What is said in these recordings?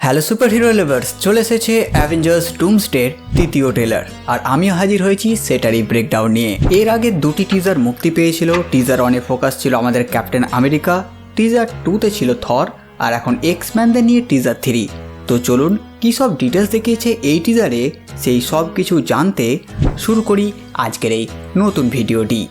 Hello super hero lovers, চলে এসেছে Avengers ডুমসডের তৃতীয় ট্রেলার। আর আমিও হাজির হয়েছি সেটারই ব্রেকডাউন নিয়ে। এর আগে দুটি টিজার মুক্তি পেয়েছিল। টিজার 1-এ ফোকাস ছিল আমাদের ক্যাপ্টেন আমেরিকা, টিজার 2-তে ছিল থর, আর এখন এক্সম্যানদের নিয়ে টিজার 3। তো চলুন কী সব ডিটেলস দেখিয়েছে এই টিজারে সেই সব কিছু জানতে শুরু করি আজকের এই নতুন ভিডিওটি।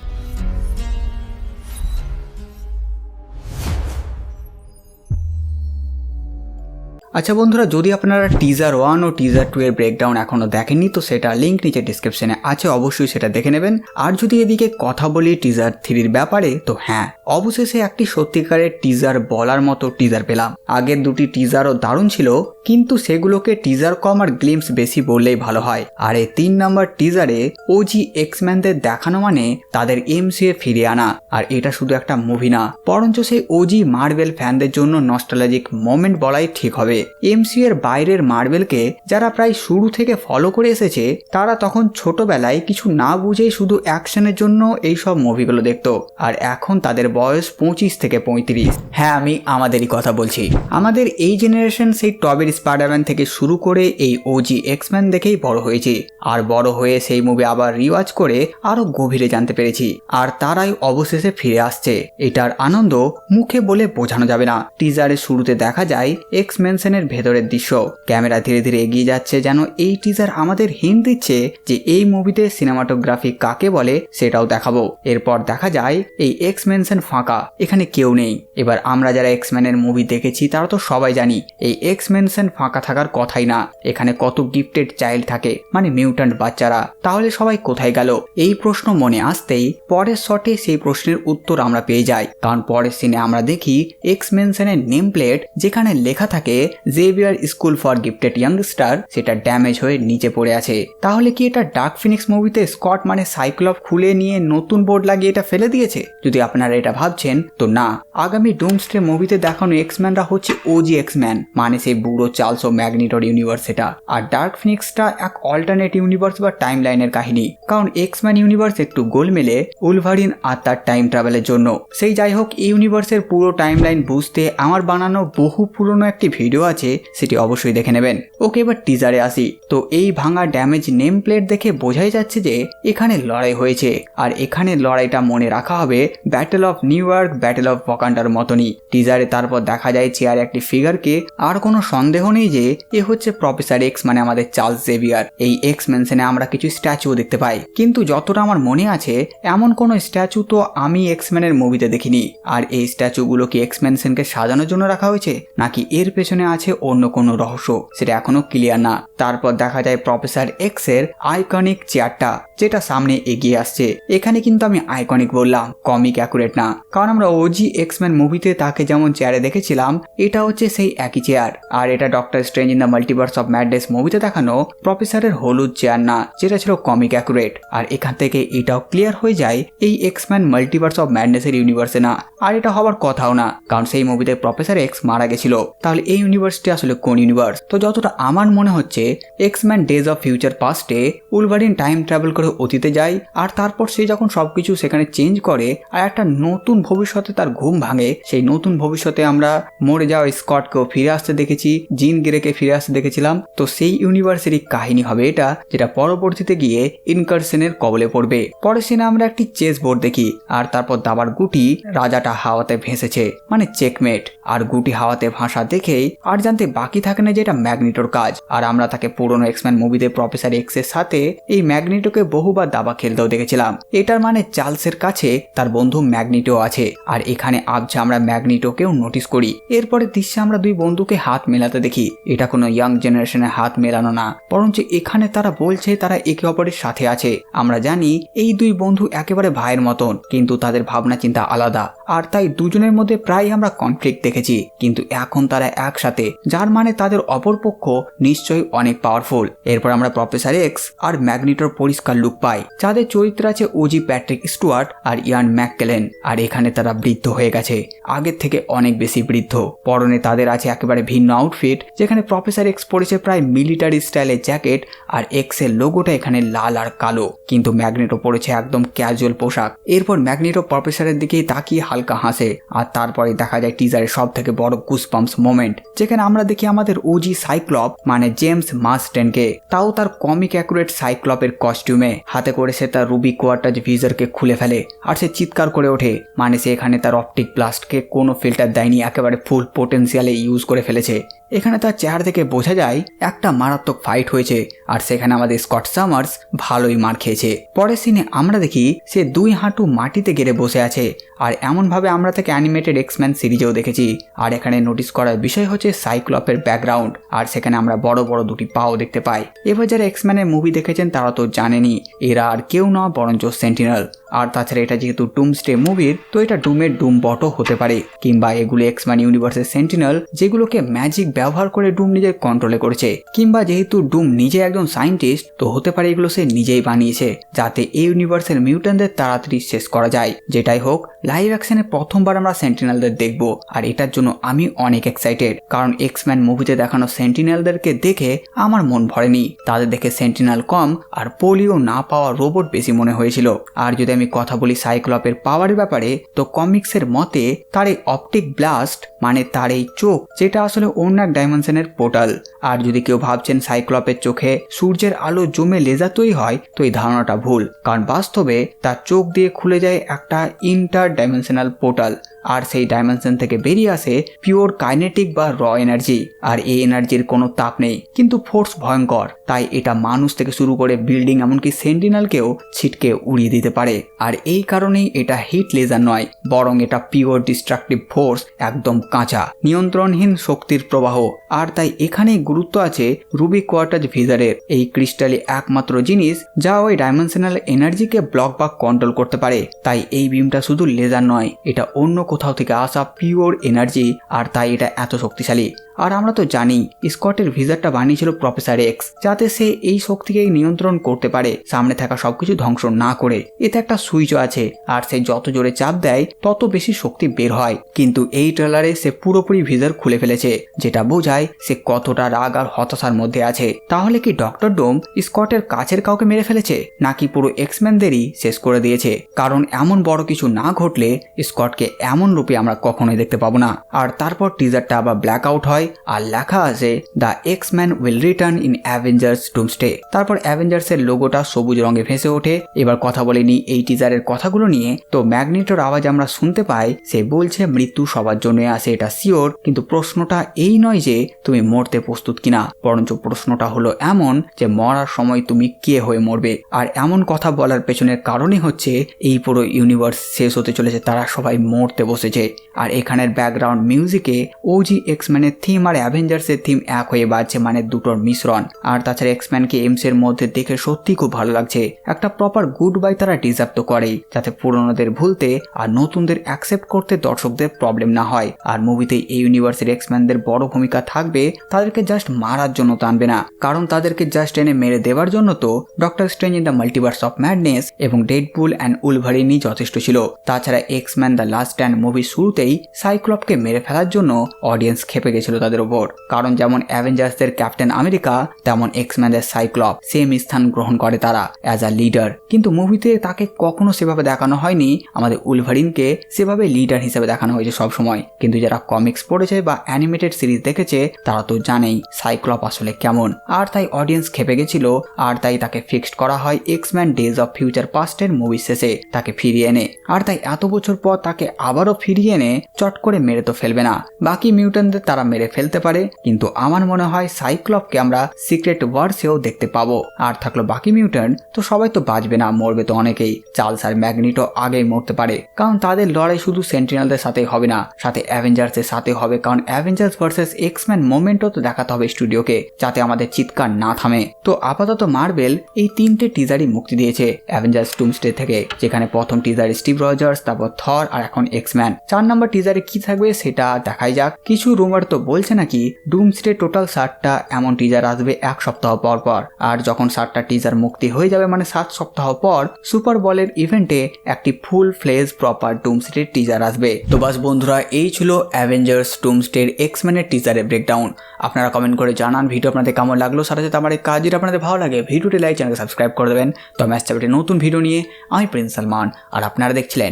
আচ্ছা বন্ধুরা, যদি আপনারা টিজার 1 ও টিজার 2 এর ব্রেকডাউন এখনও দেখেননি তো সেটা লিঙ্ক নিচে ডিসক্রিপশনে আছে, অবশ্যই সেটা দেখে নেবেন। আর যদি এদিকে কথা বলি টিজার 3-র ব্যাপারে, তো হ্যাঁ, অবশেষে একটি সত্যিকারের টিজার বলার মতো টিজার পেলাম। আগের দুটি টিজারও দারুণ ছিল, কিন্তু সেগুলোকে টিজার কম আর গ্লিমস বেশি বললেই ভালো হয়। আর এই 3 নম্বর টিজারে ওজি এক্সম্যানদের দেখানো মানে তাদের এমসিইউ ফিরে আনা। আর এটা শুধু একটা মুভি না, বরঞ্চ সেই ওজি মার্ভেল ফ্যানদের জন্য নস্টালজিক মোমেন্ট বলাই ঠিক হবে। এমসিইউ এর বাইরের মার্ভেলকে যারা প্রায় শুরু থেকে ফলো করে এসেছে, তারা তখন ছোটবেলায় কিছু না বুঝেই শুধু অ্যাকশনের জন্য এইসব মুভিগুলো দেখতো। আর এখন তাদের বয়স 25 থেকে 35। হ্যাঁ, আমি আমাদেরই কথা বলছি। আমাদের এই জেনারেশন সেই টবের স্পাইডারম্যান থেকে শুরু করে এই ওজি এক্সম্যান দেখেই বড় হয়েছে। আর বড় হয়ে সেই মুভি আবার রিওয়াচ করে আরো গভীরে জানতে পেরেছি। আর তারাই অবশেষে ফিরে আসছে। এটার আনন্দ মুখে বলে বোঝানো যাবে না। টিজারের শুরুতে দেখা যায় এক্সম্যানশনের ভেতরের দৃশ্য। ক্যামেরা ধীরে ধীরে এগিয়ে যাচ্ছে, যেন এই টিজার আমাদের হিন্ট দিচ্ছে যে এই মুভিতে সিনেমাটোগ্রাফি কাকে বলে সেটাও দেখাবো। এরপর দেখা যায় এই এক্সম্যানশন ফাঁকা, এখানে কেউ নেই। এবার আমরা যারা এক্সম্যানের মুভি দেখেছি তারা তো সবাই জানি এই এক্সম্যানশন ফাঁকা থাকার কথাই না। এখানে কত গিফটেড চাইল্ড থাকে, মানে মিউট্যান্ট বাচ্চারা। তাহলে সবাই কোথায় গেল? এই প্রশ্ন মনে আসতেই পরের শটে সেই প্রশ্নের উত্তর আমরা পেয়ে যাই। কারণ পরের সিনে আমরা দেখি এক্সম্যানশনের নেম প্লেট যেখানে লেখা থাকে Xavier school for gifted youngster, সেটা ড্যামেজ হয়ে নিচে পড়ে আছে। তাহলে কি এটা ডার্ক ফিনিক্স মুভিতে স্কট মানে সাইক্লপ খুলে নিয়ে নতুন বোর্ড লাগিয়ে এটা ফেলে দিয়েছে? যদি আপনারা এটা ভাবছেন তো না, আগামী ডুমসডে মুভিতে দেখানো এক্সম্যানরা হচ্ছে ওজি এক্সম্যান, মানে সেই বুড়ো চার্লস ও ম্যাগনিটোর ইউনিভার্স এটা। আর ডার্ক ফিনিক্সটা এক অল্টারনেট ইউনিভার্স বা টাইম লাইনের কাহিনী। কারণ এক্সম্যান ইউনিভার্স একটু গোলমেলে উলভারিন আর তার টাইম ট্রাভেলের জন্য। সেই যাই হোক, এই ইউনিভার্সের পুরো টাইম লাইন বুঝতে আমার বানানো বহু পুরনো একটি ভিডিও আছে, সেটি অবশ্যই দেখে নেবেন। ওকে, এবার টিজারে আসি। তো এই ভাঙা ড্যামেজ নেম প্লেট দেখে বোঝাই যাচ্ছে যে এখানে লড়াই হয়েছে। আর এখানে লড়াইটা মনে রাখা হবে battle of New York, battle of ওয়াকান্ডার মতনই। টিজারে তারপর দেখা যায় চেয়ারে একটি ফিগারকে। আর কোনো সন্দেহ নেই যে এ হচ্ছে প্রফেসর এক্স, মানে আমাদের চার্লস জেভিয়ার। এই এক্স মেনশনে আমরা কিছু স্ট্যাচুও দেখতে পাই, কিন্তু যতটা আমার মনে আছে এমন কোনো স্ট্যাচু তো আমি এক্সম্যানের মুভিতে দেখিনি। আর এই স্ট্যাচুগুলো কি এক্স মেনশনকে সাজানোর জন্য রাখা হয়েছে, নাকি এর পেছনে আছে অন্য কোনো রহস্য, সেটা এখনো ক্লিয়ার না। তারপর দেখা যায় প্রফেসর এক্স এর আইকনিক চেয়ারটা, যেটা সামনে এগিয়ে আসছে। এখানে কিন্তু আমি আইকনিক বললাম, কমিক অ্যাকুরেট না। কারণ আমরা ওজি এক্সম্যান মুভিতে তাকে যেমন চেয়ারে দেখেছিলাম, এটা হচ্ছে সেই একই চেয়ার। আর এটা doctor strange in the multiverse of madness মুভিতে দেখানো প্রফেসরের হলুদ চেয়ার না, যেটা ছিল কমিক অ্যাকুরেট। আর এখান থেকে এটাও ক্লিয়ার হয়ে যায় এই এক্সম্যান মাল্টিভার্স অফ ম্যাডনেসের ইউনিভার্সে না। আর এটা হবার কথাও না, কারণ সেই মুভিতে প্রফেসর এক্স মারা গেছিল। তাহলে এই ইউনিভার্সটি আসলে কোন ইউনিভার্স? তো যতটা আমার মনে হচ্ছে এক্সম্যান ডেজ অফ ফিউচার পাস্টে উলভারিন টাইম ট্রাভেল করে অতীতে যায়। আর তারপর সে যখন সবকিছু সেখানে চেঞ্জ করে আর একটা নতুন ভবিষ্যতে তার ঘুম ভাঙে, সেই নতুন ভবিষ্যতে আমরা মরে যাওয়া স্কটকেও ফিরে আসতে দেখেছি, জিন গ্রেকে ফিরে আসতে দেখেছিলাম। তো সেই ইউনিভার্সেরই কাহিনী হবে এটা, যেটা পরবর্তীতে গিয়ে ইনকারশনের কবলে পড়বে। পরের সিনে আমরা একটি চেস বোর্ড দেখি। আর তারপর দাবার গুটি রাজাটা হাওয়াতে ভেসেছে, মানে চেকমেট। আর গুটি হাওয়াতে ভাসা দেখেই আর জানতে বাকি থাকে না যে এটা ম্যাগনিটোর কাজ। আর আমরা তাকে পুরনো এক্সম্যান মুভিতে প্রফেসর এক্স এর সাথে এই ম্যাগনিটোকে বহুবার দাবা খেলতেও দেখেছিলাম। এটার মানে চার্লসের কাছে তার বন্ধু ম্যাগনিটো আছে। আর এখানে আবছা আমরা ম্যাগনিটোকেও নোটিস করি। এরপরে দৃশ্যে আমরা দুই বন্ধুকে হাত মেলাতে দেখি। এটা কোনো ইয়াং জেনারেশনের হাত মেলানো না, বরঞ্চ এখানে তারা বলছে তারা একে অপরের সাথে আছে। আমরা জানি এই দুই বন্ধু একেবারে ভাইয়ের মতন, কিন্তু তাদের ভাবনা চিন্তা আলাদা। আর তাই দুজনের মধ্যে প্রায় আমরা কনফ্লিক্ট দেখেছি, কিন্তু এখন তারা একসাথে, যার মানে তাদের অপরপক্ষ নিশ্চয়ই অনেক পাওয়ারফুল। এরপর আমরা প্রফেসর এক্স আর ম্যাগনিটোর পরিষ্কার লুক পাই, যাদের চরিত্র আছে ওজি প্যাট্রিক স্টুয়ার্ট আর ইয়ান ম্যাককেলেন। আর এখানে তারা বৃদ্ধ হয়ে গেছে, আগের থেকে অনেক বেশি বৃদ্ধ। পরনে তাদের আছে একেবারে ভিন্ন আউটফিট, যেখানে প্রফেসর এক্স পরেছে প্রায় মিলিটারি স্টাইলের জ্যাকেট আর এক্স এর লোগোটা এখানে লাল আর কালো, কিন্তু ম্যাগনেটো পরেছে একদম ক্যাজুয়াল পোশাক। এরপর ম্যাগনেটো প্রফেসরের দিকেই তাকিয়ে হালকা হাসে, আর তারপরে দেখা যায় টিজারের সব থেকে বড় গুসবাম্পস মোমেন্ট, যেখানে আমরা দেখি আমাদের ওজি সাইক্লপ মানে জেমস মার্স্টেনকে, তাও তার কমিক অ্যাকুরেট সাইক্লপের কস্টিউমে। হাতে করে সে তার রুবি কোয়ার্টাজ ভিজারকে খুলে ফেলে আর সে চিৎকার করে ওঠে, মানে সে এখানে তার অপটিক ব্লাস্টকে কোনো ফিল্টার দেয়নি, একেবারে ফুল পোটেন্সিয়ালে ইউজ করে ফেলেছে। এখানে তার চেহারা থেকে বোঝা যায় একটা মারাত্মক ফাইট হয়েছে, আর সেখানে আমাদের স্কট সামার্স ভালোই মার খেয়েছে। পরের সিনে আমরা দেখি সে 2 হাঁটু মাটিতে গেড়ে বসে আছে, আর এমনভাবে আমরা তাকে অ্যানিমেটেড এক্সম্যান সিরিজেও দেখেছি। আর এখানে নোটিস করার বিষয় হচ্ছে সাইক্লপের ব্যাকগ্রাউন্ড, আর সেখানে আমরা বড় বড় 2টি পাও দেখতে পাই। এবার যারা এক্সম্যানের মুভি দেখেছেন তারা তো জানেনি এরা আর কেউ না বরঞ্চ সেন্টিনেল। আর তাছাড়া এটা যেহেতু ডুমসডে মুভির, তো এটা ডুমের ডুম বটও হতে পারে, কিংবা এগুলো এক্সম্যান ইউনিভার্সের সেন্টিনেল যেগুলোকে ম্যাজিক ব্যবহার করে ডুম নিজের কন্ট্রোলে করেছে, কিংবা যেহেতু ডুম নিজে একজন সায়েন্টিস্ট, তো হতে পারে এগুলো সে নিজেই বানিয়েছে যাতে এই ইউনিভার্সের মিউট্যান্টদের তাড়াতাড়ি শেষ করা যায়। যেটাই হোক, লাইভ অ্যাকশনে প্রথমবার আমরা সেন্টিনেলদের দেখব, আর এটার জন্য আমি অনেক এক্সাইটেড, কারণ এক্সম্যান মুভিতে দেখানো সেন্টিনেলদেরকে দেখে আমার মন ভরেনি। তাদের দেখে সেন্টিনেল কম আর পোলিও না পাওয়া রোবট বেশি মনে হয়েছিল। আর যদি আমি কথা বলি সাইক্লপের পাওয়ারের ব্যাপারে, তো কমিক্সের মতে তার এই অপটিক ব্লাস্ট মানে তার এই চোখ, যেটা আসলে অন্য এক ডাইমেনশনের পোর্টাল। আর যদি কেউ ভাবছেন সাইক্লপের চোখে সূর্যের আলো জমে লেজার তৈরি হয়, তো এই ধারণাটা ভুল, কারণ বাস্তবে তার চোখ দিয়ে খুলে যায় একটা ইন্টার ডাইমেনশনাল পোর্টাল, আর সেই ডাইমেনশন থেকে বেরিয়ে আসে পিওর কাইনেটিক বা র এনার্জি। আর এই এনার্জির কোনো তাপ নেই, কিন্তু ফোর্স ভয়ঙ্কর, তাই এটা মানুষ থেকে শুরু করে বিল্ডিং এমনকি সেন্টিনেলকেও ছিটকে উড়িয়ে দিতে পারে। আর এই কারণেই এটা হিট লেজার নয়, বরং এটা পিওর ডিস্ট্রাকটিভ ফোর্স, একদম কাঁচা নিয়ন্ত্রণহীন শক্তির প্রবাহ। আর তাই এখানেই গুরুত্ব আছে রুবি কোয়ার্টাজ ভিজারের। এই ক্রিস্টালই একমাত্র জিনিস যা ওই ডাইমেনশনাল এনার্জিকে ব্লক বা কন্ট্রোল করতে পারে। তাই এই বিমটা শুধু লেজার নয়, এটা অন্য কোথাও থেকে আসা পিওর এনার্জি, আর তাই এটা এত শক্তিশালী। আর আমরা তো জানি স্কটের ভিজারটা বানিয়েছিল প্রফেসর এক্স, যাতে সে এই শক্তিকে নিয়ন্ত্রণ করতে পারে, সামনে থাকা সবকিছু ধ্বংস না করে। এতে একটা সুইচও আছে, আর সে যত জোরে চাপ দেয় তত বেশি শক্তি বের হয়। কিন্তু এই ট্রেলারে সে পুরোপুরি ভিজার খুলে ফেলেছে, যেটা বোঝায় সে কতটা রাগ আর হতাশার মধ্যে আছে। তাহলে কি ডক্টর ডোম স্কটের কাছের কাউকে মেরে ফেলেছে, নাকি পুরো এক্সম্যানদেরই শেষ করে দিয়েছে? কারণ এমন বড় কিছু না ঘটলে স্কটকে এমন রূপে আমরা কখনোই দেখতে পাবো না। আর তারপর টিজারটা আবার ব্ল্যাক আউট হয়, আর লেখা আছে the X-Men will return in Avengers Doomsday. তারপর অ্যাভেঞ্জার্স এর লোগোটা সবুজ রঙে ভেসে ওঠে। এবার কথা বলেনি এই টিজারের কথাগুলো নিয়ে, তো ম্যাগনেটোর আওয়াজ আমরা শুনতে পাই, সে বলছে মৃত্যু সবার জন্য আসে, এটা শিওর, কিন্তু প্রশ্নটা এই নয় যে তুমি মরতে প্রস্তুত কিনা, বরঞ্চ প্রশ্নটা হলো এমন যে মরার সময় তুমি কে হয়ে মরবে। আর এমন কথা বলার পেছনের কারণই হচ্ছে এই পুরো ইউনিভার্স শেষ হতে চলেছে, তারা সবাই মরতে বসেছে। আর এখানের ব্যাকগ্রাউন্ড মিউজিকে ওজি এক্সম্যানের থিম আর অ্যাভেঞ্জার্সের থিম এক হয়ে বাজছে, মানে দুটোর মিশ্রণ। আর তাছাড়া এক্সম্যানকে এমস এর মধ্যে দেখে সত্যি খুব ভালো লাগছে। একটা প্রপার গুড বাই তারা ডিজার্ভ তো করেই, যাতে পুরনোদের ভুলতে আর নতুনদের অ্যাকসেপ্ট করতে দর্শকদের প্রবলেম না হয়। আর মুভিতে এই ইউনিভার্সের এক্সম্যানদের বড় ভূমিকা থাকবে, তাদেরকে জাস্ট মারার জন্য টানবে না, কারণ তাদেরকে জাস্ট এনে মেরে দেওয়ার জন্য তো doctor strange in the multiverse of madness এবং ডেডপুল অ্যান্ড উলভারিনই যথেষ্ট ছিল। তাছাড়া এক্সম্যান দ্য লাস্ট স্ট্যান্ড মুভির শুরুতেই সাইক্লপকে মেরে ফেলার জন্য অডিয়েন্স খেপে গেছিল তাদের ওপর, কারণ যেমন অ্যাভেঞ্জার্সদের ক্যাপ্টেন আমেরিকা, তেমন এক্সম্যানদের সাইক্লপ সেম স্থান গ্রহণ করে তারা অ্যাজ আ লিডার। কিন্তু মুভিতে তাকে কখনো সেভাবে দেখানো হয়নি, আমাদের উলভারিনকে সেভাবে লিডার হিসেবে দেখানো হয়েছে সবসময়। কিন্তু যারা কমিক্স পড়েছে বা অ্যানিমেটেড সিরিজ দেখেছে তারা তো জানেই সাইক্লপ আসলে কেমন। আর তাই অডিয়েন্স খেপে গেছিল, আর তাই তাকে ফিক্সড করা হয় এক্সম্যান ডেজ অফ ফিউচার পাস্টের মুভি শেষে তাকে ফিরিয়ে এনে। আর তাই এত বছর পর তাকে আবারও ফিরিয়ে এনে চট করে মেরে তো ফেলবে না, বাকি মিউট্যান্টদের তারা মেরে ফেলতে পারে, কিন্তু আমার মনে হয় সাইক্লপকে আমরা সিক্রেট ওয়ার্সেও দেখতে পাবো। আর থাকলো বাকি মিউট্যান্ট, তো সবাই তো বাঁচবে না, মরবে তো অনেকেই। চার্লস আর ম্যাগনেটো আগেই মরতে পারে, কারণ তাদের লড়াই শুধু সেন্টিনেলদের সাথে হবে না, সাথে অ্যাভেঞ্জার্সের সাথে হবে, কারণ অ্যাভেঞ্জার্স ভার্সেস এক্সম্যান মোমেন্টও তো দেখাতে হবে স্টুডিওকে, যাতে আমাদের চিৎকার না থামে। তো আপাতত মার্বেল এই 3টে টিজারই মুক্তি দিয়েছে অ্যাভেঞ্জার্স ডুমসডে থেকে, যেখানে প্রথম টিজারে স্টিভ রজার্স, তারপর থর, আর এখন এক্সম্যান। 4 নম্বর টিজারে কি থাকবে সেটা দেখাই যাক। কিছু রুমার তো বলছে বলছে নাকি ডুমসডে টোটাল 7টা এমন টিজার আসবে 1 সপ্তাহ পর পর। আর যখন 7টা টিজার মুক্তি হয়ে যাবে মানে 7 সপ্তাহ পর সুপার বলের ইভেন্টে একটি ফুল ফ্লেজ প্রপার ডুমসডে টিজার আসবে। তো বাস বন্ধুরা, এই ছিল অ্যাভেঞ্জার্স ডুমসডের এক্সম্যানের টিজারের ব্রেকডাউন। আপনারা কমেন্ট করে জানান ভিডিও আপনাদের কেমন লাগলো। সাথে সাথে আমার এই কাজটি আপনাদের ভালো লাগে ভিডিওটি লাইক, চ্যানেলকে সাবস্ক্রাইব করে দেবেন। তো আমি আসছি নতুন ভিডিও নিয়ে। আমি প্রিন্স সালমান আর আপনারা দেখছিলেন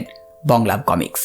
বংলাভ কমিক্স।